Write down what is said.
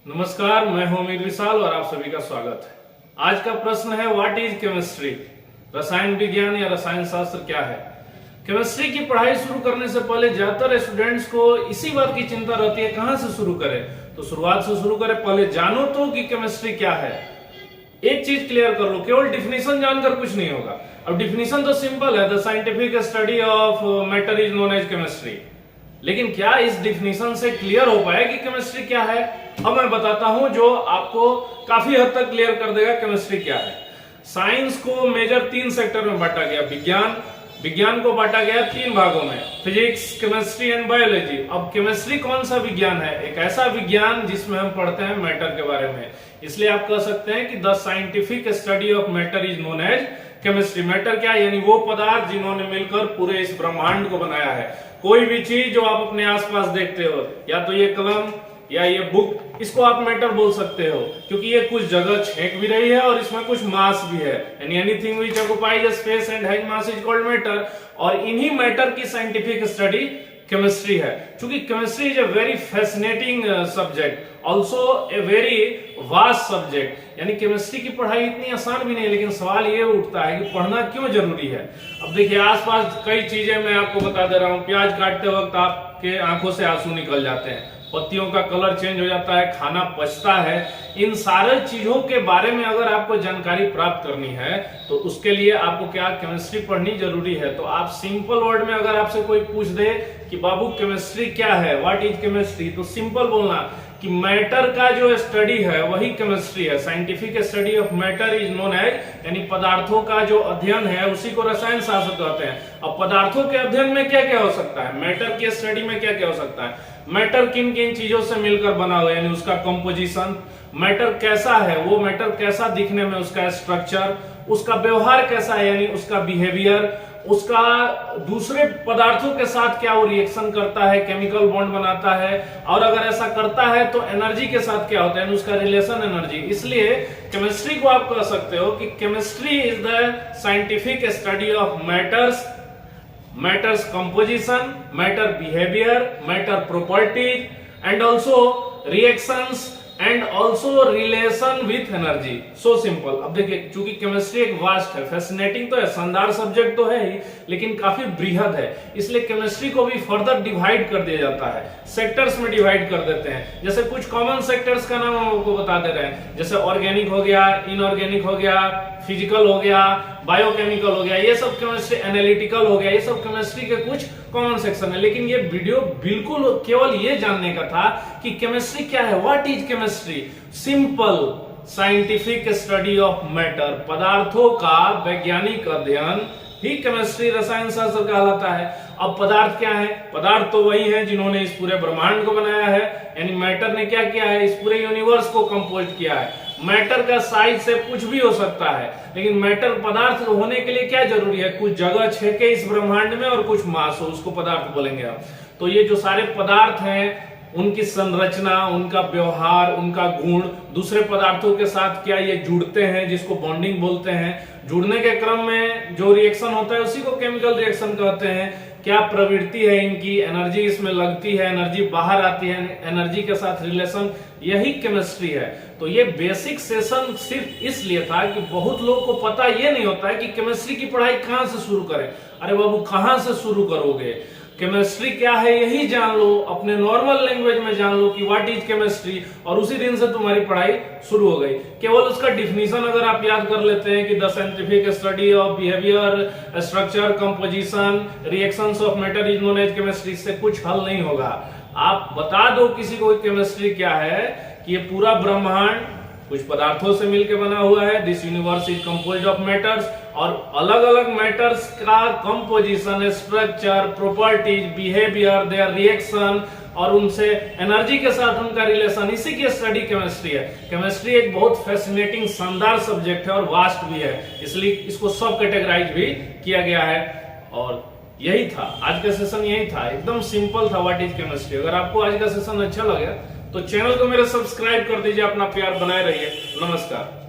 नमस्कार, मैं हूं अमीर विशाल और आप सभी का स्वागत है। आज का प्रश्न है व्हाट इज केमिस्ट्री। रसायन विज्ञान या रसायन शास्त्र क्या है। केमिस्ट्री की पढ़ाई शुरू करने से पहले ज्यादातर स्टूडेंट्स को इसी बात की चिंता रहती है कहां से शुरू करें। तो शुरुआत से शुरू करें, पहले जानो तो कि केमिस्ट्री क्या है। एक चीज क्लियर कर लो, केवल डिफिनेशन जानकर कुछ नहीं होगा। अब डिफिनेशन तो सिंपल है, the scientific study of matter is known as chemistry. लेकिन क्या इस डिफिनेशन से क्लियर हो पाया कि केमिस्ट्री क्या है? अब मैं बताता हूं जो आपको काफी हद तक क्लियर कर देगा केमिस्ट्री क्या है। साइंस को मेजर 3 सेक्टर में बांटा गया। विज्ञान को बांटा गया 3 भागों में, फिजिक्स, केमिस्ट्री एंड बायोलॉजी। अब केमिस्ट्री कौन सा विज्ञान है? एक ऐसा विज्ञान जिसमें हम पढ़ते हैं मैटर के बारे में। इसलिए आप कह सकते हैं कि the scientific study of matter is known as chemistry. Matter क्या है? यानी वो पदार्थ जिन्होंने मिलकर पूरे इस ब्रह्मांड को बनाया है। कोई भी चीज जो आप अपने आसपास देखते हो, या तो ये कलम या ये बुक, इसको आप मैटर बोल सकते हो, क्योंकि ये कुछ जगह छेक भी रही है और इसमें कुछ मास भी है। Anything which occupies space and has mass is called matter. और इन्हीं मैटर की साइंटिफिक स्टडी केमिस्ट्री है। क्योंकि chemistry is a very fascinating subject, also a very vast subject. यानी केमिस्ट्री की पढ़ाई इतनी आसान भी नहीं, लेकिन सवाल ये उठता है कि पढ़ना क्यों जरूरी है। अब देखिए, आसपास कई चीजें मैं आपको बता दे रहा हूं। प्याज काटते वक्त आपके आंखों से आंसू निकल जाते हैं, पत्तियों का कलर चेंज हो जाता है, खाना पचता है। इन सारे चीजों के बारे में अगर आपको जानकारी प्राप्त करनी है तो उसके लिए आपको क्या केमिस्ट्री पढ़नी जरूरी है। तो आप सिंपल वर्ड में अगर आपसे कोई पूछ दे कि बाबू केमिस्ट्री क्या है, व्हाट इज केमिस्ट्री, तो सिंपल बोलना कि मैटर का जो स्टडी है वही केमिस्ट्री है। Scientific study of matter is known as, यानी पदार्थों का जो अध्ययन है उसी को रसायन शास्त्र कहते हैं। अब पदार्थों के अध्ययन में क्या क्या हो सकता है, मैटर की स्टडी में क्या क्या हो सकता है। मैटर किन किन चीजों से मिलकर बना हुआ है, यानी उसका कंपोजिशन, मैटर कैसा है, वो मैटर कैसा दिखने में, उसका स्ट्रक्चर, उसका व्यवहार कैसा है, यानी उसका बिहेवियर, उसका दूसरे पदार्थों के साथ क्या वो रिएक्शन करता है, केमिकल बॉन्ड बनाता है, और अगर ऐसा करता है तो एनर्जी के साथ क्या होता है, यानी उसका रिलेशन एनर्जी। इसलिए केमिस्ट्री को आप कह सकते हो कि chemistry is the scientific study of matters composition, matter behaviour, matter properties and also reactions and also relation with energy. So simple. अब देखिए, चूंकि केमिस्ट्री एक वास्ट है, फैसिनेटिंग तो है, शानदार सब्जेक्ट तो है ही, लेकिन काफी बृहद है। इसलिए केमिस्ट्री को भी फर्दर डिवाइड कर दिया जाता है, सेक्टर्स में डिवाइड कर देते हैं। जैसे कुछ कॉमन सेक्टर्स का नाम हम आपको बता दे रहे हैं, जैसे ऑर्गेनिक हो गया, इनऑर्गेनिक हो गया, फिजिकल हो गया, बायोकेमिकल हो गया, ये सब केमिस्ट्री, एनालिटिकल हो गया, ये सब केमिस्ट्री के कुछ कॉमन सेक्शन है। लेकिन ये वीडियो बिल्कुल केवल ये जानने का था कि केमिस्ट्री क्या है, what is chemistry. Simple scientific study of matter, पदार्थों का वैज्ञानिक अध्ययन ही केमिस्ट्री, रसायन शास्त्र कहलाता है। अब पदार्थ क्या है? पदार्थ तो वही है जिन्होंने इस पूरे ब्रह्मांड को बनाया है, यानी मैटर ने क्या किया है, इस पूरे यूनिवर्स को कंपोज किया है। मैटर का साइज से कुछ भी हो सकता है, लेकिन मैटर पदार्थ होने के लिए क्या जरूरी है, कुछ जगह छेके इस ब्रह्मांड में और कुछ मास हो, उसको पदार्थ बोलेंगे आप। तो ये जो सारे पदार्थ हैं, उनकी संरचना, उनका व्यवहार, उनका गुण, दूसरे पदार्थों के साथ क्या ये जुड़ते हैं, जिसको बॉन्डिंग बोलते हैं। जुड़ने के क्रम में जो रिएक्शन होता है उसी को केमिकल रिएक्शन कहते हैं। क्या प्रवृत्ति है इनकी, एनर्जी इसमें लगती है, एनर्जी बाहर आती है, एनर्जी के साथ रिलेशन, यही केमिस्ट्री है। तो ये बेसिक सेशन सिर्फ इसलिए था कि बहुत लोग को पता ये नहीं होता है कि केमिस्ट्री की पढ़ाई कहां से शुरू करें। अरे बाबू, कहां से शुरू करोगे? केमिस्ट्री क्या है यही जान लो, अपने नॉर्मल लैंग्वेज में जान लो कि व्हाट इज केमिस्ट्री, और उसी दिन से तुम्हारी पढ़ाई शुरू हो गई। केवल उसका डिफिनीशन अगर आप याद कर लेते हैं कि the scientific study of behaviour, structure, composition, reactions of matter is known as chemistry, इससे कुछ हल नहीं होगा। आप बता दो किसी को केमिस्ट्री क्या है, कि ये पूरा ब्रह्मांड कुछ पदार्थों से मिलकर बना हुआ है, this universe is composed of matters, और अलग अलग मैटर्स का composition, structure, properties, behaviour, their reaction, और उनसे एनर्जी के साथ उनका रिलेशन, इसी की स्टडी केमिस्ट्री है। केमिस्ट्री एक बहुत फैसिनेटिंग, शानदार सब्जेक्ट है और वास्ट भी है, इसलिए इसको सब कैटेगराइज भी किया गया है। और यही था आज का सेशन, यही था, एकदम सिंपल था व्हाट इज केमिस्ट्री। अगर आपको आज का सेशन अच्छा लगा तो चैनल को मेरे सब्सक्राइब कर दीजिए, अपना प्यार बनाए रहिए। नमस्कार।